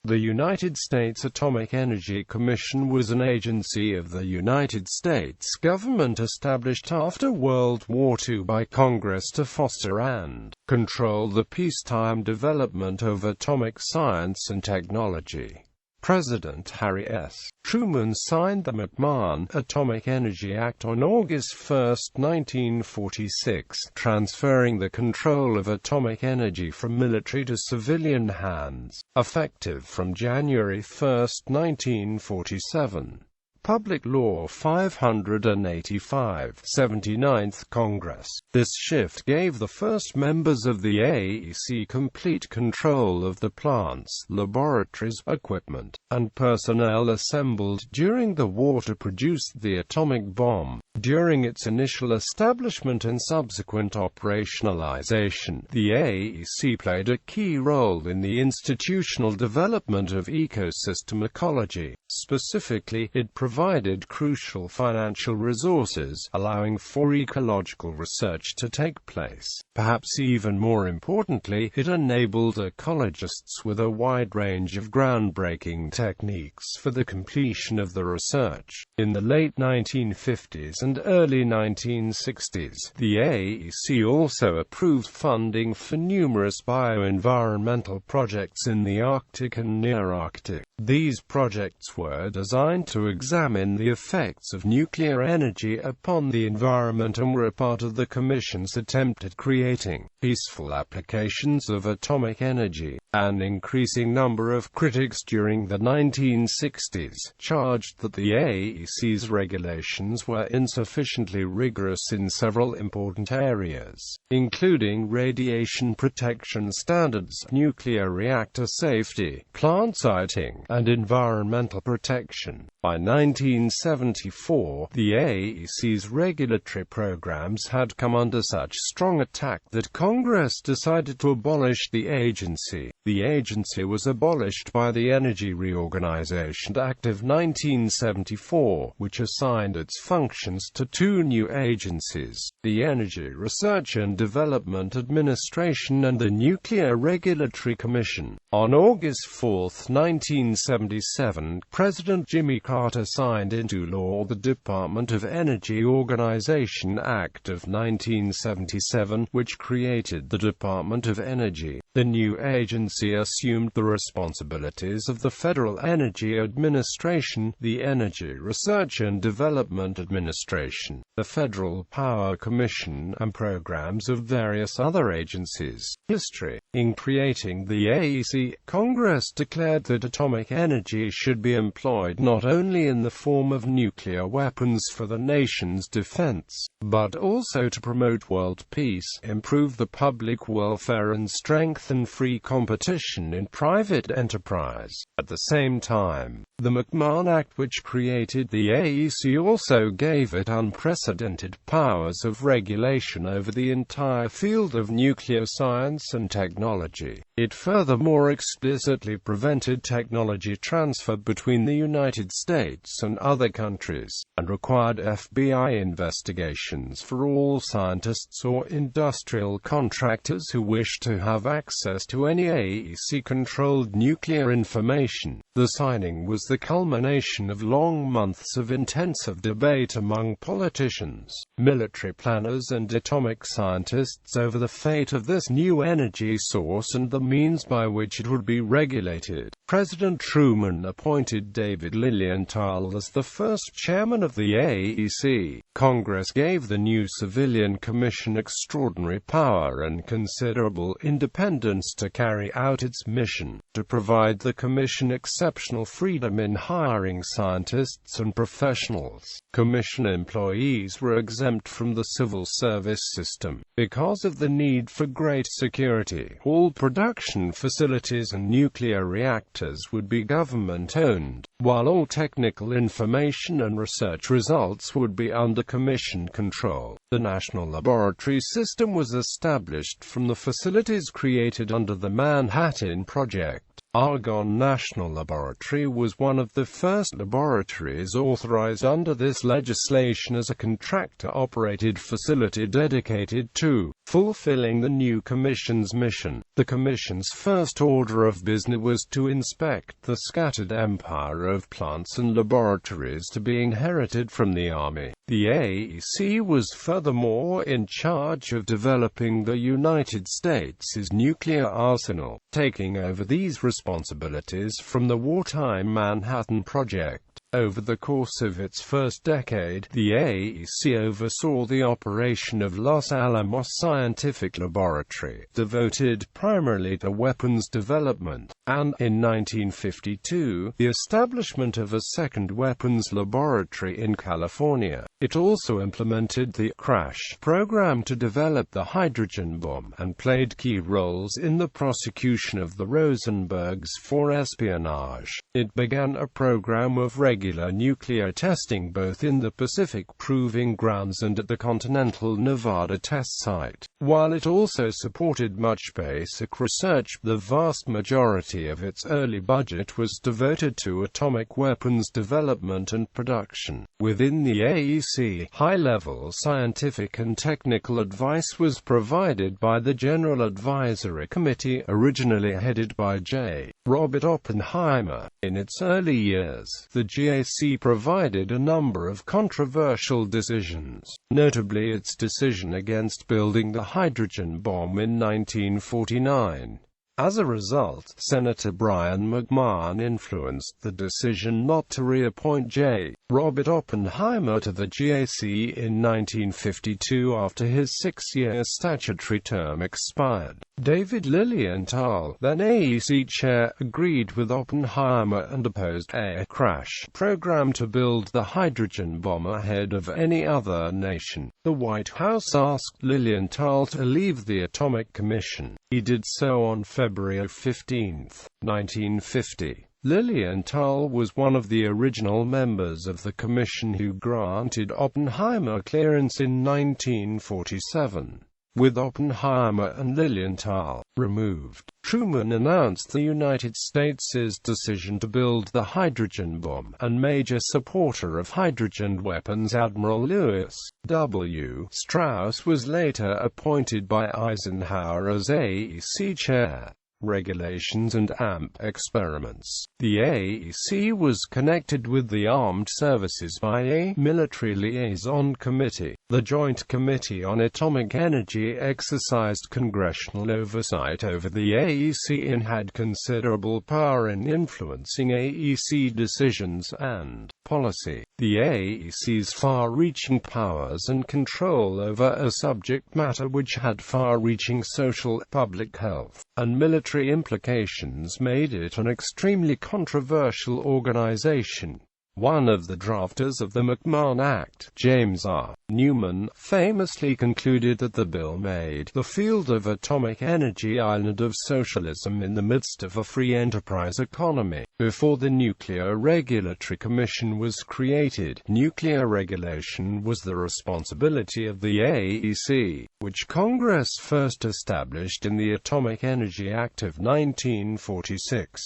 The United States Atomic Energy Commission was an agency of the United States government established after World War II by Congress to foster and control the peacetime development of atomic science and technology. President Harry S. Truman signed the McMahon Atomic Energy Act on August 1, 1946, transferring the control of atomic energy from military to civilian hands, effective from January 1, 1947. Public Law 585, 79th Congress. This shift gave the first members of the AEC complete control of the plants, laboratories, equipment, and personnel assembled during the war to produce the atomic bomb. During its initial establishment and subsequent operationalization, the AEC played a key role in the institutional development of ecosystem ecology. Specifically, it provided crucial financial resources, allowing for ecological research to take place. Perhaps even more importantly, it enabled ecologists with a wide range of groundbreaking techniques for the completion of the research. In the late 1950s and early 1960s, the AEC also approved funding for numerous bioenvironmental projects in the Arctic and near-Arctic. These projects were designed to examine the effects of nuclear energy upon the environment and were a part of the Commission's attempt at creating peaceful applications of atomic energy. An increasing number of critics during the 1960s charged that the AEC's regulations were insufficiently rigorous in several important areas, including radiation protection standards, nuclear reactor safety, plant siting, and environmental protection. By 1974, the AEC's regulatory programs had come under such strong attack that Congress decided to abolish the agency. The agency was abolished by the Energy Reorganization Act of 1974, which assigned its functions to two new agencies, the Energy Research and Development Administration and the Nuclear Regulatory Commission. On August 4, 1977, President Jimmy Carter signed into law the Department of Energy Organization Act of 1977, which created the Department of Energy. The new agency assumed the responsibilities of the Federal Energy Administration, the Energy Research and Development Administration, the Federal Power Commission, and programs of various other agencies. History. In creating the AEC, Congress declared that atomic energy should be employed not only in the form of nuclear weapons for the nation's defense, but also to promote world peace, improve the public welfare and strengthen free competition in private enterprise. At the same time, the McMahon Act, which created the AEC, also gave it unprecedented powers of regulation over the entire field of nuclear science and technology. It furthermore explicitly prevented technology transfer between the United States and other countries, and required FBI investigations for all scientists or industrial contractors who wished to have access to any AEC-controlled nuclear information. The signing was the culmination of long months of intensive debate among politicians, military planners and atomic scientists over the fate of this new energy source and the means by which it would be regulated. President Truman appointed David Lilienthal as the first chairman of the AEC. Congress gave the new civilian commission extraordinary power and considerable independence to carry out its mission, to provide the commission exceptional freedom in hiring scientists and professionals. Commission employees were exempt from the civil service system. Because of the need for great security, all production facilities and nuclear reactors would be government-owned, while all technical information and research results would be under Commission control. The National Laboratory System was established from the facilities created under the Manhattan Project. Argonne National Laboratory was one of the first laboratories authorized under this legislation as a contractor-operated facility dedicated to fulfilling the new Commission's mission. The Commission's first order of business was to inspect the scattered empire of plants and laboratories to be inherited from the Army. The AEC was furthermore in charge of developing the United States' nuclear arsenal, taking over these responsibilities from the wartime Manhattan Project. Over the course of its first decade, the AEC oversaw the operation of Los Alamos Scientific Laboratory, devoted primarily to weapons development, and, in 1952, the establishment of a second weapons laboratory in California. It also implemented the CRASH program to develop the hydrogen bomb, and played key roles in the prosecution of the Rosenbergs for espionage. It began a program of regular nuclear testing both in the Pacific Proving Grounds and at the Continental Nevada Test Site. While it also supported much basic research, the vast majority of its early budget was devoted to atomic weapons development and production. Within the AEC, high-level scientific and technical advice was provided by the General Advisory Committee, originally headed by J. Robert Oppenheimer. In its early years, the GAC provided a number of controversial decisions, notably its decision against building the hydrogen bomb in 1949. As a result, Senator Brian McMahon influenced the decision not to reappoint J. Robert Oppenheimer to the GAC in 1952 after his six-year statutory term expired. David Lilienthal, then AEC chair, agreed with Oppenheimer and opposed a CRASH program to build the hydrogen bomb ahead of any other nation. The White House asked Lilienthal to leave the Atomic Commission. He did so on February 15, 1950. Lilienthal was one of the original members of the commission who granted Oppenheimer clearance in 1947. With Oppenheimer and Lilienthal removed, Truman announced the United States' decision to build the hydrogen bomb, and major supporter of hydrogen weapons Admiral Lewis W. Strauss was later appointed by Eisenhower as AEC chair. Regulations and AMP experiments. The AEC was connected with the Armed Services by a Military Liaison Committee. The Joint Committee on Atomic Energy exercised congressional oversight over the AEC and had considerable power in influencing AEC decisions and policy. The AEC's far-reaching powers and control over a subject matter which had far-reaching social, public health, and military implications made it an extremely controversial organization. One of the drafters of the McMahon Act, James R. Newman, famously concluded that the bill made the field of atomic energy island of socialism in the midst of a free enterprise economy. Before the Nuclear Regulatory Commission was created, nuclear regulation was the responsibility of the AEC, which Congress first established in the Atomic Energy Act of 1946.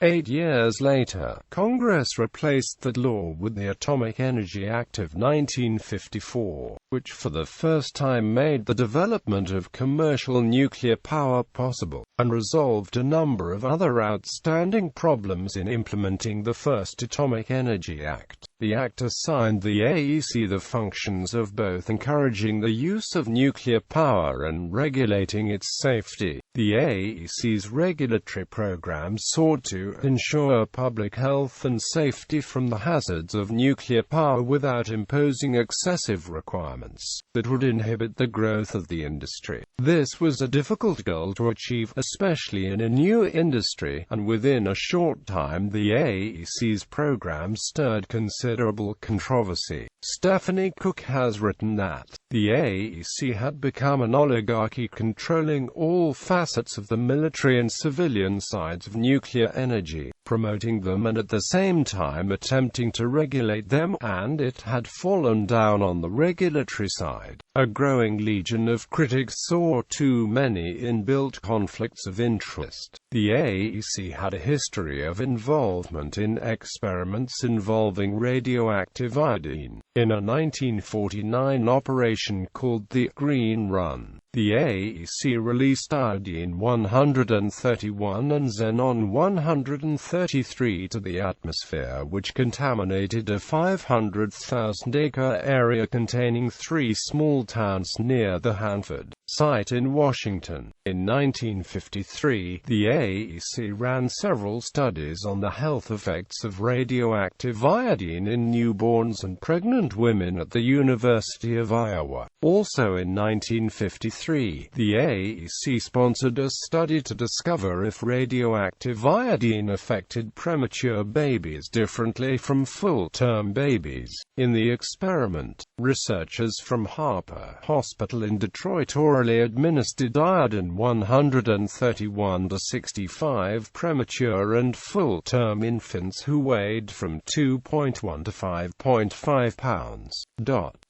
8 years later, Congress replaced that law with the Atomic Energy Act of 1954, which for the first time made the development of commercial nuclear power possible, and resolved a number of other outstanding problems in implementing the first Atomic Energy Act. The Act assigned the AEC the functions of both encouraging the use of nuclear power and regulating its safety. The AEC's regulatory program sought to ensure public health and safety from the hazards of nuclear power without imposing excessive requirements that would inhibit the growth of the industry. This was a difficult goal to achieve, especially in a new industry, and within a short time the AEC's program stirred considerable controversy. Stephanie Cook has written that the AEC had become an oligarchy controlling all facets of the military and civilian sides of nuclear energy, promoting them and at the same time attempting to regulate them, and it had fallen down on the regulatory side. A growing legion of critics saw too many inbuilt conflicts of interest. The AEC had a history of involvement in experiments involving radioactive iodine. In a 1949 operation called the Green Run, the AEC released iodine-131 and xenon-133 to the atmosphere, which contaminated a 500,000-acre area containing 3 small towns near the Hanford site in Washington. In 1953, the AEC ran several studies on the health effects of radioactive iodine in newborns and pregnant women at the University of Iowa. Also in 1953, the AEC sponsored a study to discover if radioactive iodine affected premature babies differently from full-term babies. In the experiment, researchers from Harper Hospital in Detroit orally administered iodine-131 to 65 premature and full-term infants who weighed from 2.1 to 5.5 pounds.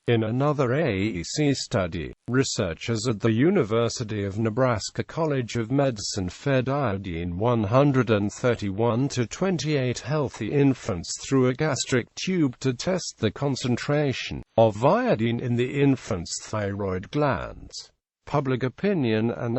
In another AEC study, researchers at the University of Nebraska College of Medicine fed iodine-131 to 28 healthy infants through a gastric tube to test the concentration of iodine in the infants' thyroid glands. Public opinion and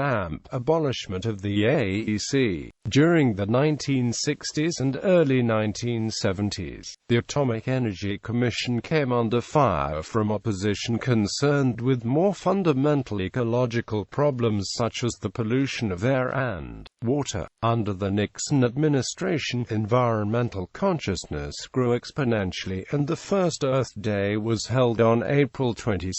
abolishment of the AEC. During the 1960s and early 1970s, the Atomic Energy Commission came under fire from opposition concerned with more fundamental ecological problems such as the pollution of air and water. Under the Nixon administration, environmental consciousness grew exponentially, and the first Earth Day was held on April 22,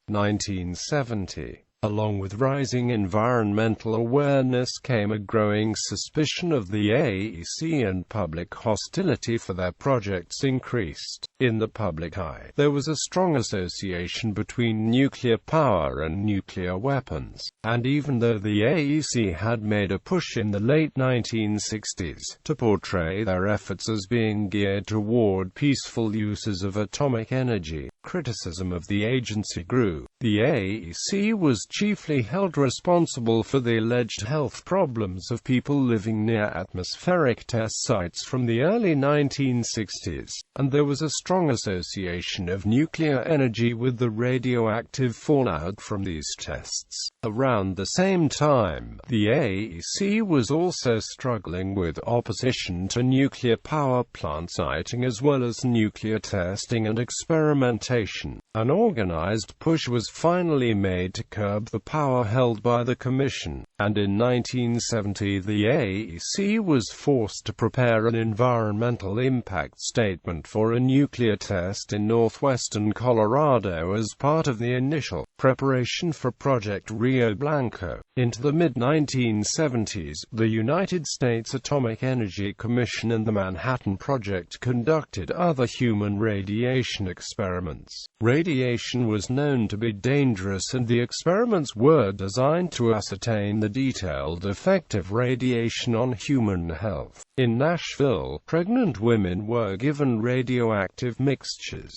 1970. Along with rising environmental awareness came a growing suspicion of the AEC, and public hostility for their projects increased. In the public eye, there was a strong association between nuclear power and nuclear weapons, and even though the AEC had made a push in the late 1960s to portray their efforts as being geared toward peaceful uses of atomic energy, criticism of the agency grew. The AEC was chiefly held responsible for the alleged health problems of people living near atmospheric test sites from the early 1960s, and there was a strong association of nuclear energy with the radioactive fallout from these tests. Around the same time, the AEC was also struggling with opposition to nuclear power plant siting as well as nuclear testing and experimentation. An organized push was finally made to curb the power held by the Commission, and in 1970 the AEC was forced to prepare an environmental impact statement for a nuclear test in northwestern Colorado as part of the initial preparation for Project Rio Blanco. Into the mid-1970s, the United States Atomic Energy Commission and the Manhattan Project conducted other human radiation experiments. Radiation was known to be dangerous, and the experiments were designed to ascertain the detailed effect of radiation on human health. In Nashville, pregnant women were given radioactive mixtures.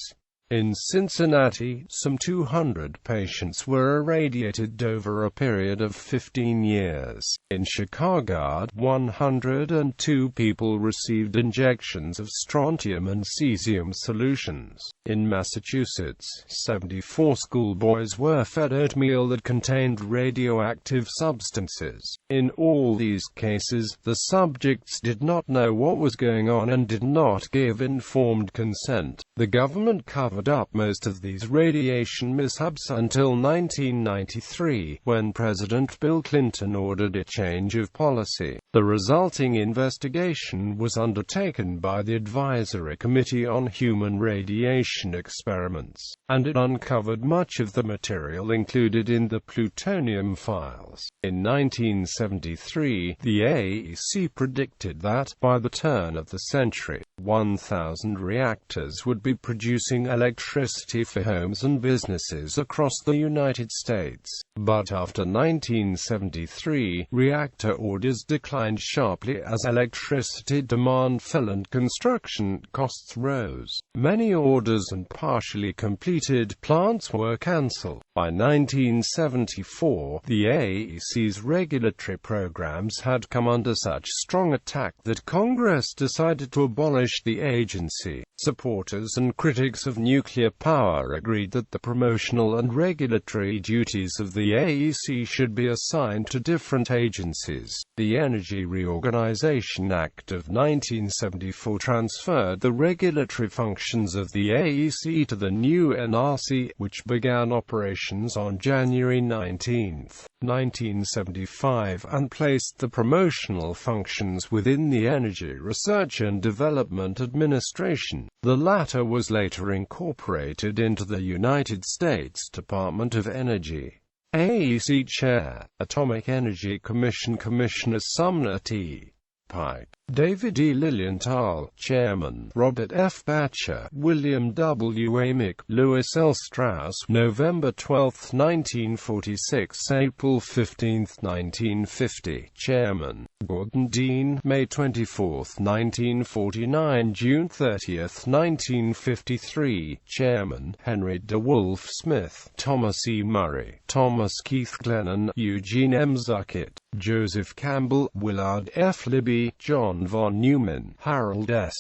In Cincinnati, some 200 patients were irradiated over a period of 15 years. In Chicago, 102 people received injections of strontium and cesium solutions. In Massachusetts, 74 schoolboys were fed oatmeal that contained radioactive substances. In all these cases, the subjects did not know what was going on and did not give informed consent. The government covered up most of these radiation mishaps until 1993, when President Bill Clinton ordered a change of policy. The resulting investigation was undertaken by the Advisory Committee on Human Radiation Experiments, and it uncovered much of the material included in the plutonium files. In 1973, the AEC predicted that, by the turn of the century, 1,000 reactors would be producing electricity electricity for homes and businesses across the United States. But after 1973, reactor orders declined sharply as electricity demand fell and construction costs rose. Many orders and partially completed plants were cancelled. By 1974, the AEC's regulatory programs had come under such strong attack that Congress decided to abolish the agency. Supporters and critics of nuclear power agreed that the promotional and regulatory duties of the AEC should be assigned to different agencies. The Energy Reorganization Act of 1974 transferred the regulatory functions of the AEC to the new NRC, which began operations on January 19, 1975, and placed the promotional functions within the Energy Research and Development Administration. The latter was later incorporated into the United States Department of Energy. AEC Chair, Atomic Energy Commission Commissioner Sumner T. Pike, David E. Lilienthal, Chairman, Robert F. Batcher, William W. Amick, Louis L. Strauss, November 12, 1946, April 15, 1950, Chairman, Gordon Dean, May 24, 1949, June 30, 1953, Chairman, Henry DeWolf Smith, Thomas E. Murray, Thomas Keith Glennon, Eugene M. Zuckett, Joseph Campbell, Willard F. Libby, John von Neumann, Harold S.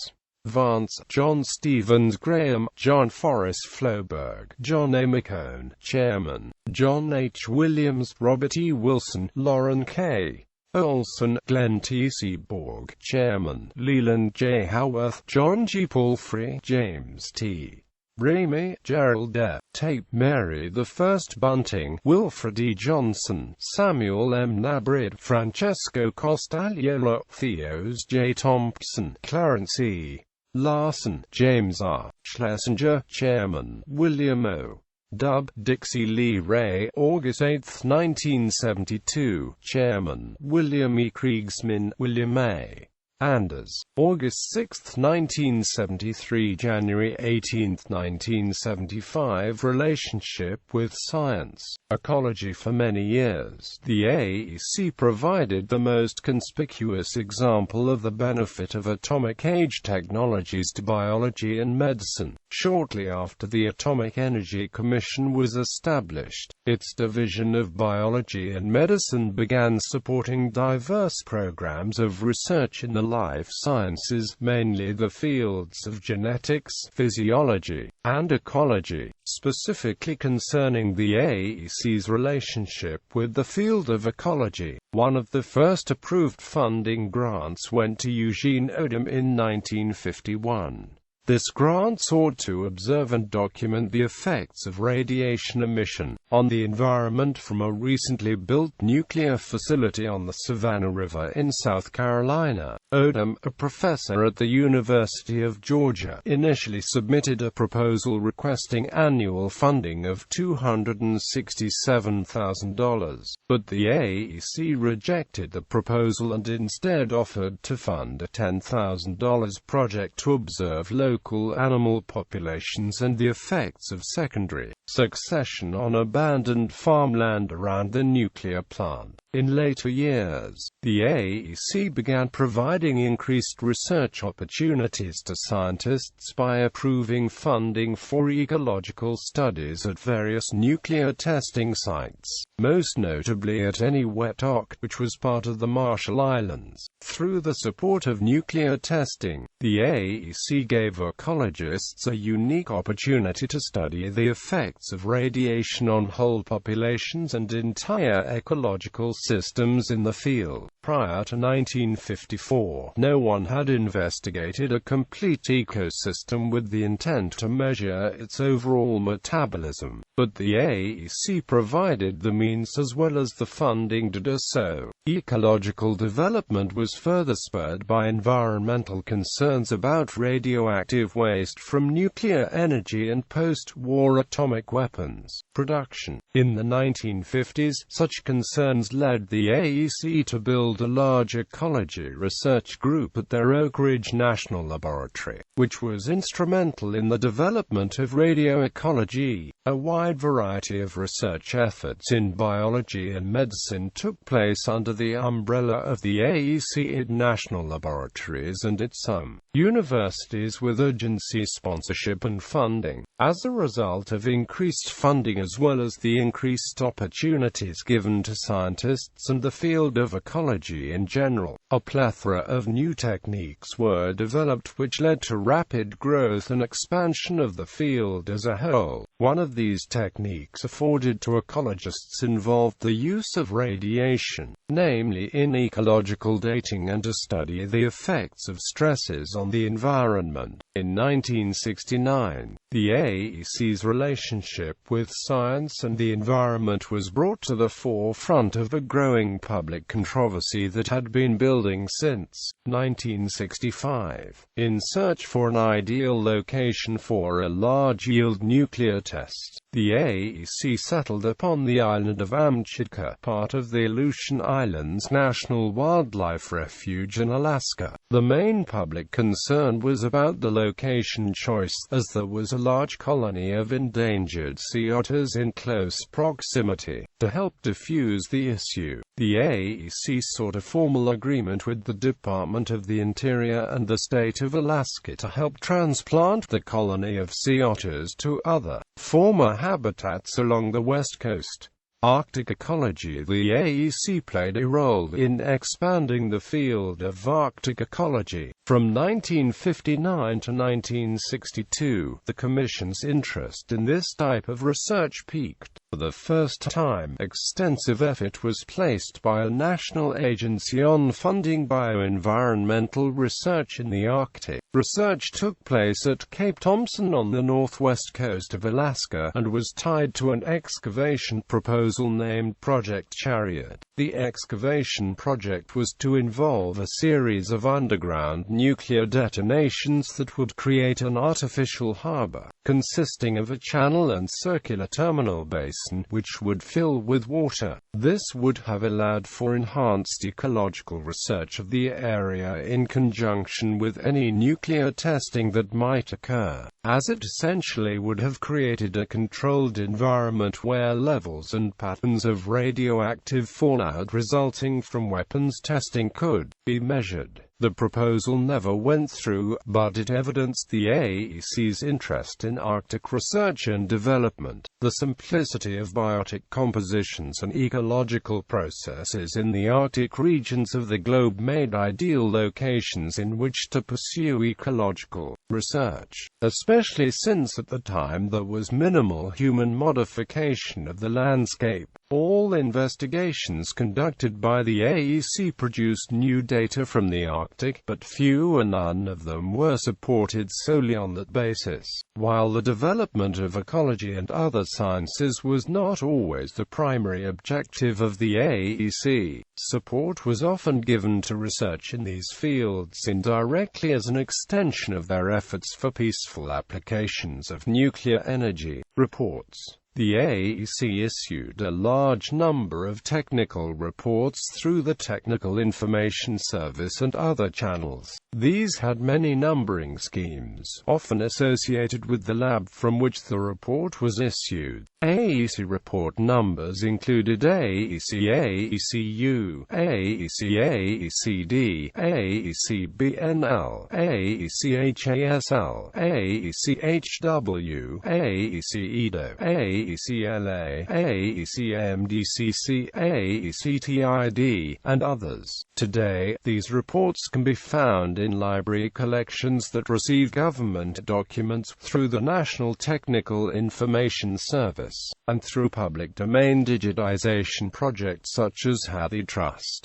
Vance, John Stevens Graham, John Forrest Floberg, John A. McMahon, Chairman, John H. Williams, Robert E. Wilson, Lauren K. Olson, Glenn T. Seaborg, Chairman, Leland J. Howarth, John G. Palfrey, James T. Ramey, Gerald F. Tate, Mary I. Bunting, Wilfred E. Johnson, Samuel M. Nabrid, Francesco Costagliolo, Theos J. Thompson, Clarence E. Larson, James R. Schlesinger, Chairman, William O. Dubb, Dixie Lee Ray, August 8, 1972, Chairman, William E. Kriegsman, William A. Anders, August 6, 1973, January 18, 1975. Relationship with science. Ecology. For many years, the AEC provided the most conspicuous example of the benefit of atomic-age technologies to biology and medicine. Shortly after the Atomic Energy Commission was established, its division of biology and medicine began supporting diverse programs of research in the life sciences, mainly the fields of genetics, physiology, and ecology. Specifically concerning the AEC's relationship with the field of ecology, one of the first approved funding grants went to Eugene Odum in 1951. This grant sought to observe and document the effects of radiation emission on the environment from a recently built nuclear facility on the Savannah River in South Carolina. Odum, a professor at the University of Georgia, initially submitted a proposal requesting annual funding of $267,000, but the AEC rejected the proposal and instead offered to fund a $10,000 project to observe local animal populations and the effects of secondary succession on abandoned farmland around the nuclear plant. In later years, the AEC began providing increased research opportunities to scientists by approving funding for ecological studies at various nuclear testing sites, most notably at Eniwetok, which was part of the Marshall Islands. Through the support of nuclear testing, the AEC gave ecologists a unique opportunity to study the effects of radiation on whole populations and entire ecological systems in the field. Prior to 1954, no one had investigated a complete ecosystem with the intent to measure its overall metabolism. but the AEC provided the means as well as the funding to do so. Ecological development was further spurred by environmental concerns about radioactive waste from nuclear energy and post-war atomic weapons production. In the 1950s, such concerns led the AEC to build a large ecology research group at their Oak Ridge National Laboratory, which was instrumental in the development of radioecology. A wide variety of research efforts in biology and medicine took place under the umbrella of the AEC National Laboratories and at some universities with agency sponsorship and funding. As a result of increased funding as well as the increased opportunities given to scientists and the field of ecology in general, a plethora of new techniques were developed which led to rapid growth and expansion of the field as a whole. One of these techniques afforded to ecologists involved the use of radiation, namely in ecological dating and to study the effects of stresses on the environment. In 1969, the AEC's relationship with science and the environment was brought to the forefront of a growing public controversy that had been building since 1965. In search for an ideal location for a large-yield nuclear test, the AEC settled upon the island of Amchitka, part of the Aleutian Islands National Wildlife Refuge in Alaska. The main public concern was about the location choice, as there was a large colony of endangered sea otters in close proximity. To help diffuse the issue, the AEC sought a formal agreement with the Department of the Interior and the state of Alaska to help transplant the colony of sea otters to other, former habitats along the west coast. Arctic ecology. The AEC played a role in expanding the field of Arctic ecology. From 1959 to 1962, the Commission's interest in this type of research peaked. For the first time, extensive effort was placed by a national agency on funding bioenvironmental research in the Arctic. Research took place at Cape Thompson on the northwest coast of Alaska, and was tied to an excavation proposal named Project Chariot. The excavation project was to involve a series of underground nuclear detonations that would create an artificial harbor, consisting of a channel and circular terminal basin, which would fill with water. This would have allowed for enhanced ecological research of the area in conjunction with any nuclear testing that might occur, as it essentially would have created a controlled environment where levels and patterns of radioactive fallout resulting from weapons testing could be measured. The proposal never went through, but it evidenced the AEC's interest in Arctic research and development. The simplicity of biotic compositions and ecological processes in the Arctic regions of the globe made ideal locations in which to pursue ecological research, especially since at the time there was minimal human modification of the landscape. All investigations conducted by the AEC produced new data from the Arctic, but few or none of them were supported solely on that basis. While the development of ecology and other sciences was not always the primary objective of the AEC, support was often given to research in these fields indirectly as an extension of their efforts for peaceful applications of nuclear energy. Reports. The AEC issued a large number of technical reports through the Technical Information Service and other channels. These had many numbering schemes, often associated with the lab from which the report was issued. AEC report numbers included AEC AECU, AEC AECD, AEC BNL, AEC HASL, AEC HW, AEC EDO, AEC LA, AEC MDCC, AEC TID, and others. Today, these reports can be found in library collections that receive government documents through the National Technical Information Service, and through public domain digitization projects such as HathiTrust.